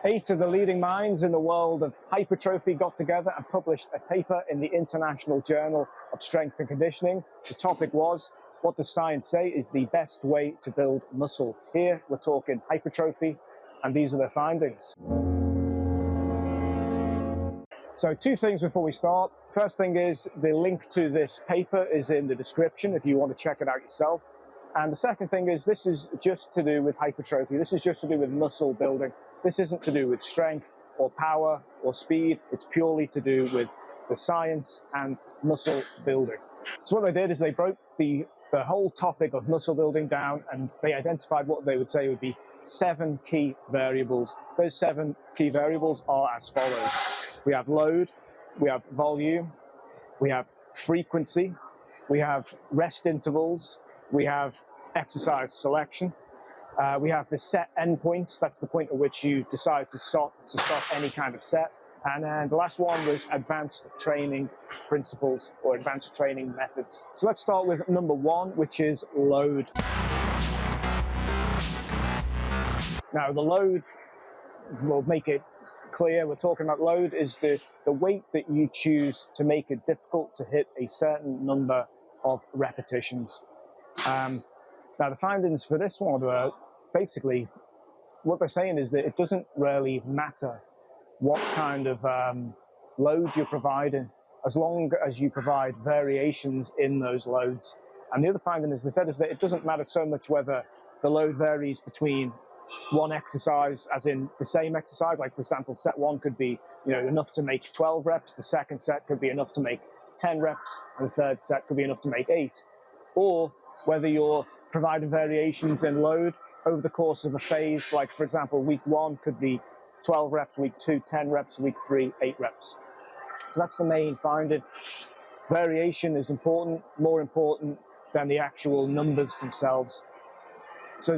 8 of the leading minds in the world of hypertrophy got together and published a paper in the International Journal of Strength and Conditioning. The topic was, what does science say is the best way to build muscle? Here we're talking hypertrophy, and these are their findings. So 2 things before we start. First thing is the link to this paper is in the description if you want to check it out yourself. And the second thing is this is just to do with hypertrophy. This is just to do with muscle building. This isn't to do with strength or power or speed. It's purely to do with the science and muscle building. So what they did is they broke the whole topic of muscle building down, and they identified what they would say would be 7 key variables. Those 7 key variables are as follows. We have load, we have volume, we have frequency, we have rest intervals, we have exercise selection, we have the set endpoints. That's the point at which you decide to stop any kind of set. And then the last one was advanced training principles or advanced training methods. So let's start with number 1, which is load. Now the load, we'll make it clear, we're talking about load is the weight that you choose to make it difficult to hit a certain number of repetitions. Now the findings for this one are basically, what they're saying is that it doesn't really matter what kind of load you're providing, as long as you provide variations in those loads. And the other finding, as they said, is that it doesn't matter so much whether the load varies between one exercise, as in the same exercise. Like, for example, set 1 could be, enough to make 12 reps. The second set could be enough to make 10 reps. And the third set could be enough to make 8. Or whether you're providing variations in load over the course of a phase. Like, for example, week 1 could be 12 reps, week 2, 10 reps, week 3, 8 reps. So that's the main finding. Variation is important, more important than the actual numbers themselves. So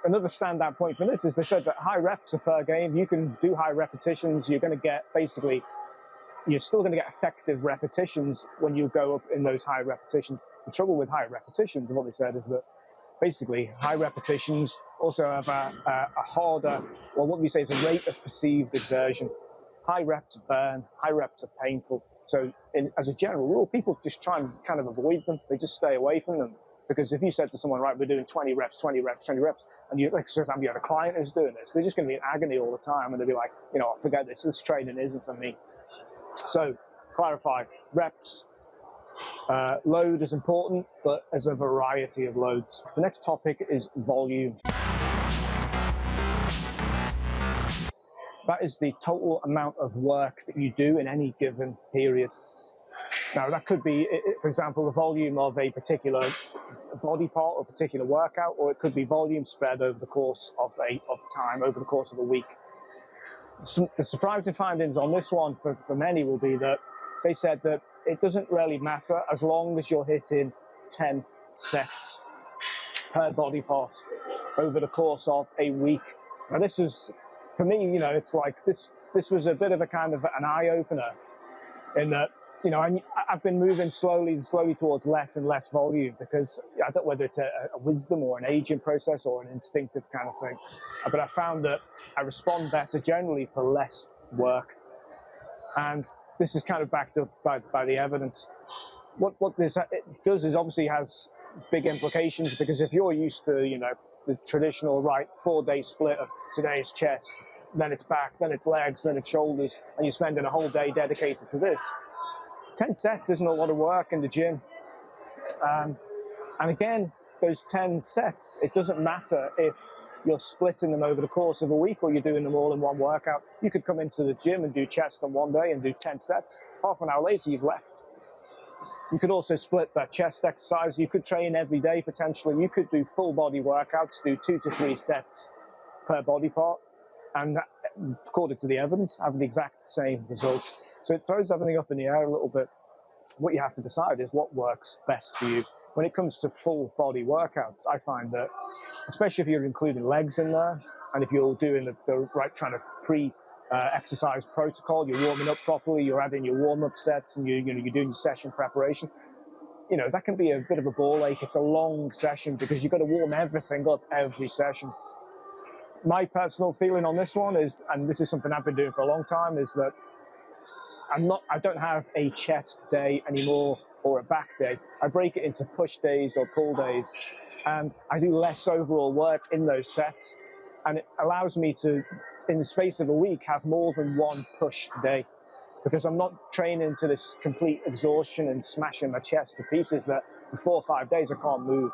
another standout point from this is they said that high reps are fair game. You can do high repetitions. You're going to get you're still going to get effective repetitions when you go up in those high repetitions. The trouble with high repetitions, and what they said, is that basically high repetitions also have a harder, well, what we say is a rate of perceived exertion. High reps burn, high reps are painful. So as a general rule, people just try and kind of avoid them. They just stay away from them. Because if you said to someone, right, we're doing 20 reps, 20 reps, 20 reps, and you, like, for example, you had a client who's doing this, they're just going to be in agony all the time, and they'll be like, forget this training isn't for me. So, clarify, reps, load is important, but there's a variety of loads. The next topic is volume. That is the total amount of work that you do in any given period. Now, that could be, for example, the volume of a particular body part or particular workout, or it could be volume spread over the course of time, over the course of a week. The surprising findings on this one for many will be that they said that it doesn't really matter as long as you're hitting 10 sets per body part over the course of a week. Now, this was, for me, it's like this was a bit of a kind of an eye-opener in that, I've been moving slowly towards less and less volume, because I don't know whether it's a wisdom or an aging process or an instinctive kind of thing, but I found that I respond better generally for less work. And this is kind of backed up by the evidence. What this it does is obviously has big implications, because if you're used to, the traditional 4-day split of today is chest, then it's back, then it's legs, then it's shoulders, and you're spending a whole day dedicated to this, 10 sets isn't a lot of work in the gym. And again, those 10 sets, it doesn't matter if you're splitting them over the course of a week or you're doing them all in one workout. You could come into the gym and do chest on one day and do 10 sets. Half an hour later, you've left. You could also split that chest exercise. You could train every day, potentially. You could do full body workouts, do 2 to 3 sets per body part, and according to the evidence, have the exact same results. So it throws everything up in the air a little bit. What you have to decide is what works best for you. When it comes to full body workouts, I find that, especially if you're including legs in there, and if you're doing the right kind of exercise protocol, you're warming up properly, you're adding your warm-up sets, and you're doing your session preparation, that can be a bit of a ball ache. It's a long session because you've got to warm everything up every session. My personal feeling on this one is, and this is something I've been doing for a long time, is that I don't have a chest day anymore or a back day. I break it into push days or pull days, and I do less overall work in those sets, and it allows me to, in the space of a week, have more than one push day, because I'm not training to this complete exhaustion and smashing my chest to pieces that for 4 or 5 days I can't move.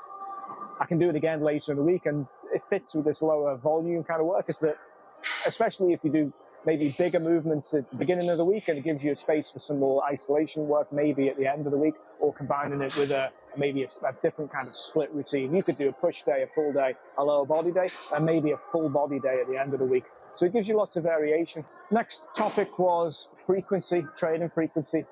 I can do it again later in the week, and it fits with this lower volume kind of work, is that especially if you do maybe bigger movements at the beginning of the week, and it gives you a space for some more isolation work maybe at the end of the week, or combining it with maybe a different kind of split routine. You could do a push day, a pull day, a lower body day, and maybe a full body day at the end of the week. So it gives you lots of variation. Next topic was frequency, training frequency.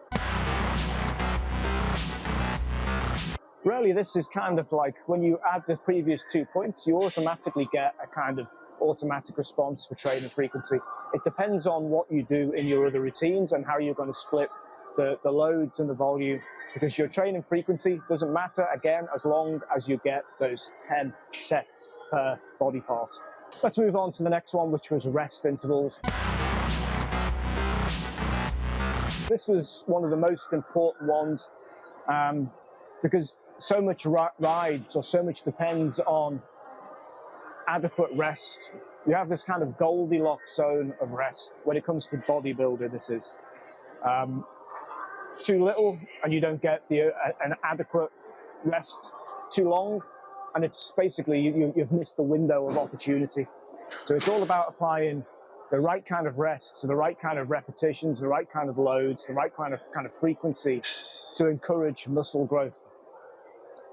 Really, this is kind of like when you add the previous 2 points, you automatically get a kind of automatic response for training frequency. It depends on what you do in your other routines and how you're going to split the loads and the volume, because your training frequency doesn't matter, again, as long as you get those 10 sets per body part. Let's move on to the next one, which was rest intervals. This was one of the most important ones because so much rides or so much depends on adequate rest. You have this kind of Goldilocks zone of rest when it comes to bodybuilder. This is too little and you don't get an adequate rest. Too long and it's basically you've missed the window of opportunity. So it's all about applying the right kind of rest, so the right kind of repetitions, the right kind of loads, the right kind of frequency to encourage muscle growth.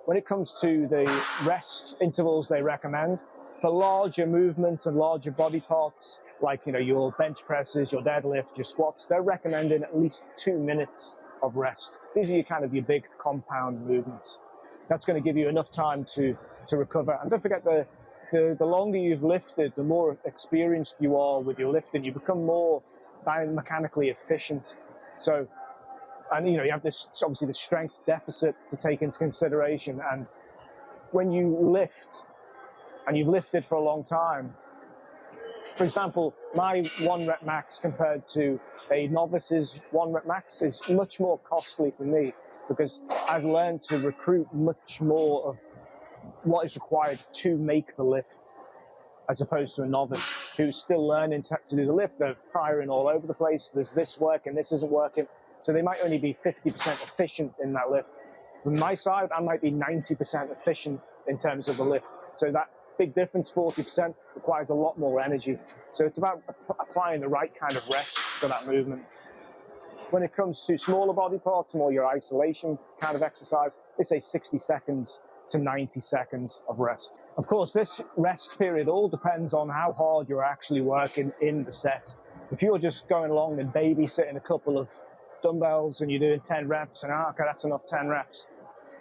When it comes to the rest intervals they recommend, for larger movements and larger body parts, like your bench presses, your deadlift, your squats, they're recommending at least 2 minutes of rest. These are your big compound movements. That's going to give you enough time to recover. And don't forget, the longer you've lifted, the more experienced you are with your lifting. You become more biomechanically efficient. So, and you have this, obviously, the strength deficit to take into consideration. And when you lift, and you've lifted for a long time, for example, my 1 rep max compared to a novice's 1 rep max is much more costly for me, because I've learned to recruit much more of what is required to make the lift, as opposed to a novice who's still learning to do the lift. They're firing all over the place. There's this working, this isn't working. So they might only be 50% efficient in that lift. From my side, I might be 90% efficient in terms of the lift. So that big difference, 40%, requires a lot more energy. So it's about applying the right kind of rest to that movement. When it comes to smaller body parts, more your isolation kind of exercise, they say 60 seconds to 90 seconds of rest. Of course, this rest period all depends on how hard you're actually working in the set. If you're just going along and babysitting a couple of dumbbells and you're doing 10 reps and okay, that's enough 10 reps.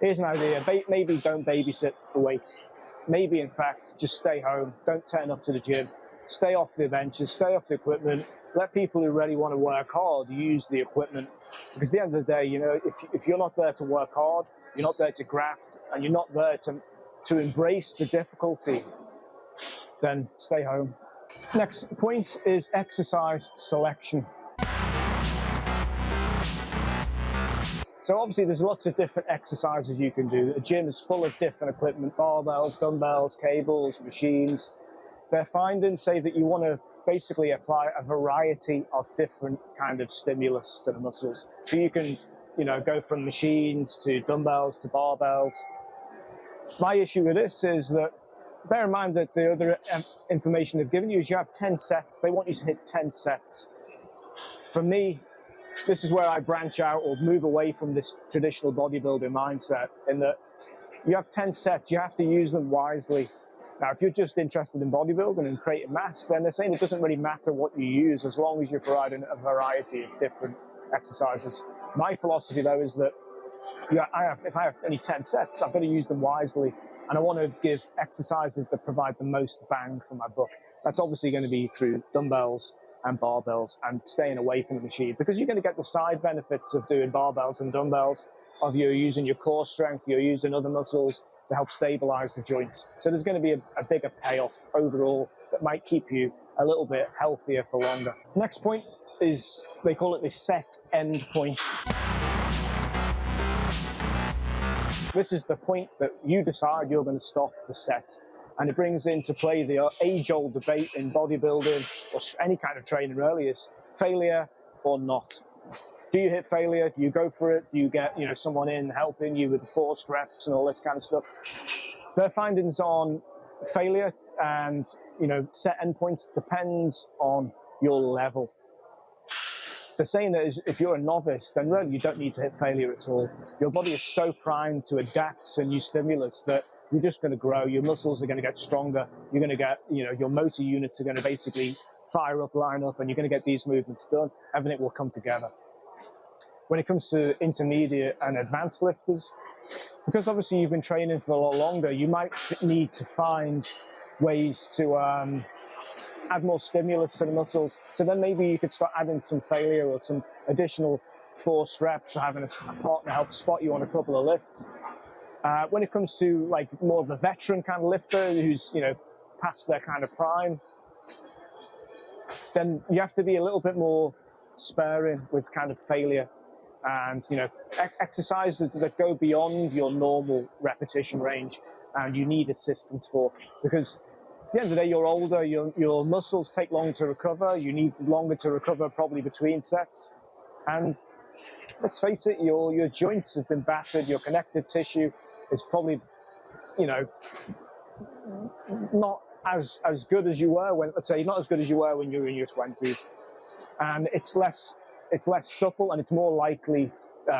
Here's an idea, maybe don't babysit the weights. Maybe in fact, just stay home, don't turn up to the gym, stay off the benches, stay off the equipment. Let people who really want to work hard use the equipment. Because at the end of the day, if you're not there to work hard, you're not there to graft, and you're not there to embrace the difficulty, then stay home. Next point is exercise selection. So obviously there's lots of different exercises you can do. The gym is full of different equipment, barbells, dumbbells, cables, machines. Their findings say that you want to basically apply a variety of different kind of stimulus to the muscles. So you can, go from machines to dumbbells to barbells. My issue with this is that, bear in mind that the other information they've given you is you have 10 sets. They want you to hit 10 sets. For me, this is where I branch out or move away from this traditional bodybuilding mindset, in that you have 10 sets, you have to use them wisely. Now, if you're just interested in bodybuilding and creating mass, then they're saying it doesn't really matter what you use as long as you're providing a variety of different exercises. My philosophy, though, is that if I have only 10 sets, I've got to use them wisely. And I want to give exercises that provide the most bang for my buck. That's obviously going to be through dumbbells and barbells and staying away from the machine, because you're going to get the side benefits of doing barbells and dumbbells, of you're using your core strength, you're using other muscles to help stabilize the joints. So there's going to be a bigger payoff overall that might keep you a little bit healthier for longer. Next point is, they call it the set end point. This is the point that you decide you're going to stop the set. And it brings into play the age-old debate in bodybuilding or any kind of training really, is failure or not. Do you hit failure? Do you go for it? Do you get someone in helping you with the forced reps and all this kind of stuff? Their findings on failure and set endpoints depends on your level. They're saying that if you're a novice, then really you don't need to hit failure at all. Your body is so primed to adapt to new stimulus that you're just going to grow. Your muscles are going to get stronger. You're going to get, your motor units are going to basically fire up, line up, and you're going to get these movements done. Everything will come together. When it comes to intermediate and advanced lifters, because obviously you've been training for a lot longer, you might need to find ways to add more stimulus to the muscles. So then maybe you could start adding some failure or some additional forced reps, or having a partner help spot you on a couple of lifts. When it comes to like more of a veteran kind of lifter who's past their kind of prime, then you have to be a little bit more sparing with kind of failure and exercises that go beyond your normal repetition range, and you need assistance for, because at the end of the day you're older, your muscles take longer to recover, you need longer to recover probably between sets, and let's face it, your joints have been battered, your connective tissue is probably not as good as you were when, let's say, not as good as you were when you were in your 20s, and it's less supple, and it's more likely,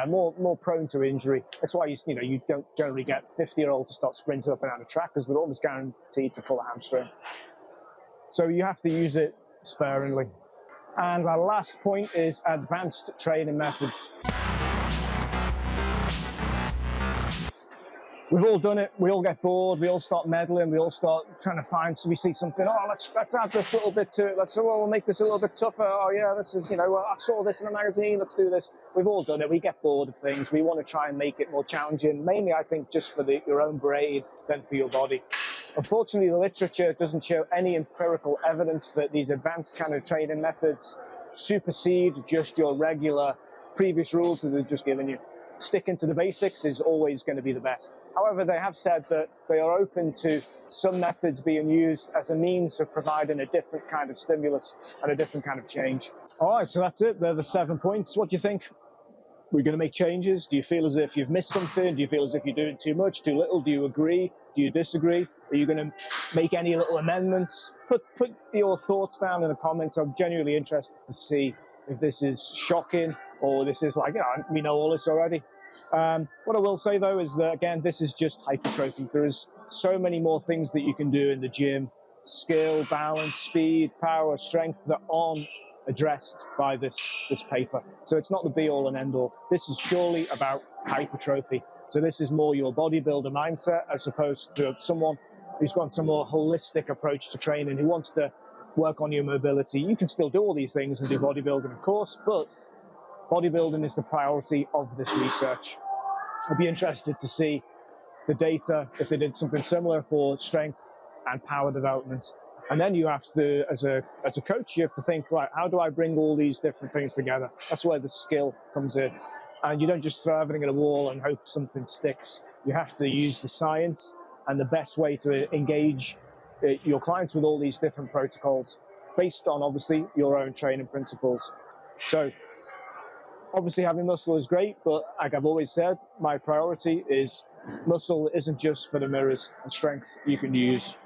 more prone to injury. That's why you don't generally get 50-year-olds to start sprinting up and down a track, because they're almost guaranteed to pull a hamstring. So you have to use it sparingly. And our last point is advanced training methods. We've all done it. We all get bored. We all start meddling. We all start trying to find. So we see something. Oh, let's add this little bit to it. We'll make this a little bit tougher. Oh yeah, this is I saw this in a magazine. Let's do this. We've all done it. We get bored of things. We want to try and make it more challenging. Mainly, I think, just for your own brain than for your body. Unfortunately, the literature doesn't show any empirical evidence that these advanced kind of training methods supersede just your regular previous rules that they've just given you. Sticking to the basics is always going to be the best. However, they have said that they are open to some methods being used as a means of providing a different kind of stimulus and a different kind of change. All right, so that's it. They're the 7 points. What do you think? We're going to make changes? Do you feel as if you've missed something? Do you feel as if you're doing too much, too little? Do you agree? Do you disagree? Are you going to make any little amendments? Put your thoughts down in the comments. I'm genuinely interested to see if this is shocking or this is like, we know all this already. What I will say though is that, again, this is just hypertrophy. There is so many more things that you can do in the gym: skill, balance, speed, power, strength, that aren't addressed by this paper. So it's not the be all and end all. This is purely about hypertrophy. So this is more your bodybuilder mindset as opposed to someone who's got a more holistic approach to training, who wants to work on your mobility. You can still do all these things and do bodybuilding, of course, but bodybuilding is the priority of this research. I'd be interested to see the data if they did something similar for strength and power development. And then you have to, as a coach, you have to think, right, how do I bring all these different things together? That's where the skill comes in. And you don't just throw everything at a wall and hope something sticks. You have to use the science and the best way to engage your clients with all these different protocols based on, obviously, your own training principles. So obviously having muscle is great, but like I've always said, my priority is muscle isn't just for the mirrors, and strength you can use